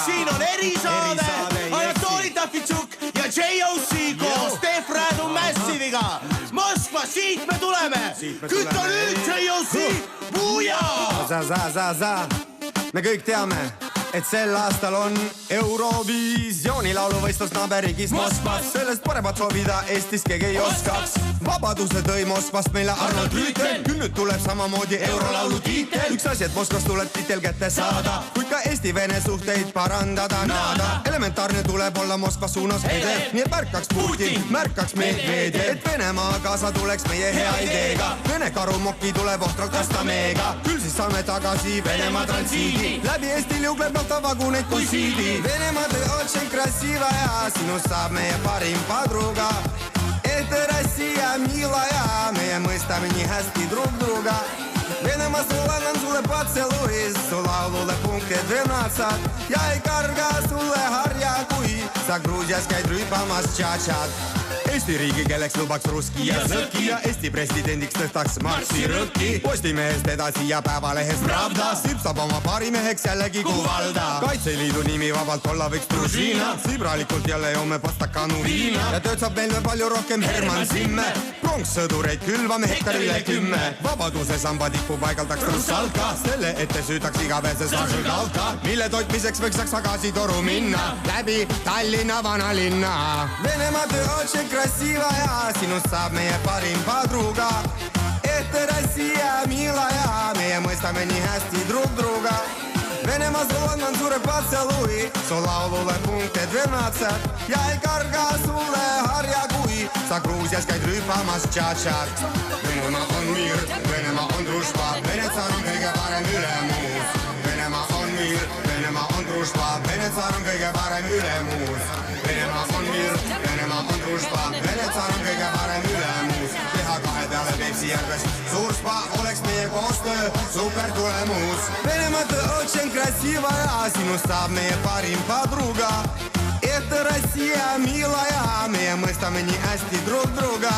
Siin on erisaade Anatoli Tafitsuk ja JOC koos Def Radu Massive'iga. Moskva, siit me tuleme. Kütta nüüd JOC, buujaa! Me kõik teame, et sel aastal on Eurovisiooni lauluvõistlus naaberriigis Moskvas. Sellest paremat soovida Eestis keegi ei oskaks. Vabaduse tõi Moskvast meile Arnold Rüütel. Küll nüüd tuleb samamoodi eurolaulu tiitel. Üks asi, et Moskvas tuleb tiitel kätte saada, kuid ka Eesti-Vene suhteid parandada naada. Elementaarne tuleb olla Moskva suunas edev. Nii et märkaks Putin, märkaks Medvedev, et Venemaa kaasa tuleks meie hea ideega. Vene karumoki tuleb ohtralt kasta meega. Küll siis saame tagasi Venemaa transiidi. Läbi Eesti liugleb naftavaguneid kui siidi. Venemaa te очень красивая, sinust saab meie parim padruga. Это Россия, милая, meie mõistame nii hästi drug druga. Venemaa sul annan sulle поцелуй, su laulule punkte 12 ja ei karga sulle harja, kui sa Gruusias käid rüüpamas tšatšad. Eesti riigi kelleks lubaks ruski ja sõki ja Eesti presidendiks tõstaks Marksi rõki. Postimehest edasi ja päevalehest Pravda sipsab oma parimeheks jällegi Kuvalda. Kaitseliidu nimi vabalt olla võiks Družina. Sõbralikult jälle joome pastakanu viina ja tööd saab meil veel palju rohkem Herman Simme. Pronkssõdureid külvame hektarile 10. Vabaduse samba tipu paigaldaks Russalka, selle ette süütaks igapäevse Sažõgalka, mille toitmiseks võiks tagasi toru minna läbi Tallinna vanalinna. Venemaa te очень красивая, sinust saab meie parim padruga. Это Россия, милая, meie mõistame nii hästi drug druga. Venemaa sul annan suure поцелуй, su laulule punkte 12 ja ei karga sulle harja, kui sa Gruusias käid rüüpamas tšatšad. Venemaa on miir, Venemaa on družba, Venetsar on kõige parem ülemuus. Venemaa on miir, Venemaa on družba, Venetsar on kõige parem ülemuus. Venemaa on miir, Venemaa on družba, Venetsar on kõige parem ülemuus. Teha kahe peale Peipsi järves suur spa oleks meie koostöö super tulemus. Venemaa te очень красивая, sinust saab meie parim padruga. Это Россия, милая, meie mõistame nii hästi drug druga.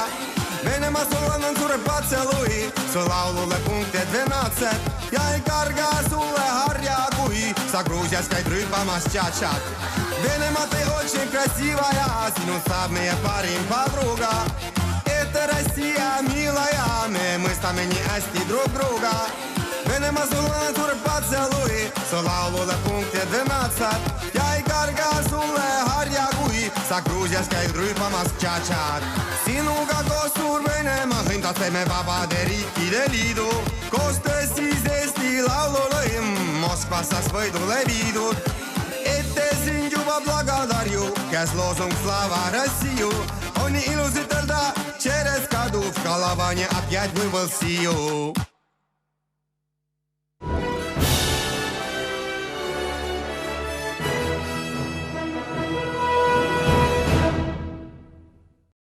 Venemaa sul annan suure поцелуй, su laulule punkte 12 ja ei karga sulle harja, kui sa Gruusias käid rüüpamas tšatšad. Venemaa te очень красивая, sinust saab meie parim padruga. Это Россия, милая, me mõistame nii hästi drug druga. Venemaa sul annan suure поцелуй, su laulule punkte 12 ja ei karga sulle harja, kui sa Gruusias käid rüüpamas tšatšad. Sinuga koos suur Venemaa hõndas teeme vabade riikide liidu. Koostöös siis Eesti laululõim Moskvas saaks võidule viidud. Ette sind juba благодарю, käes loosung Slava Rossiju. On nii ilus ütelda, через Kaduvka lavanje опять выбыл сию.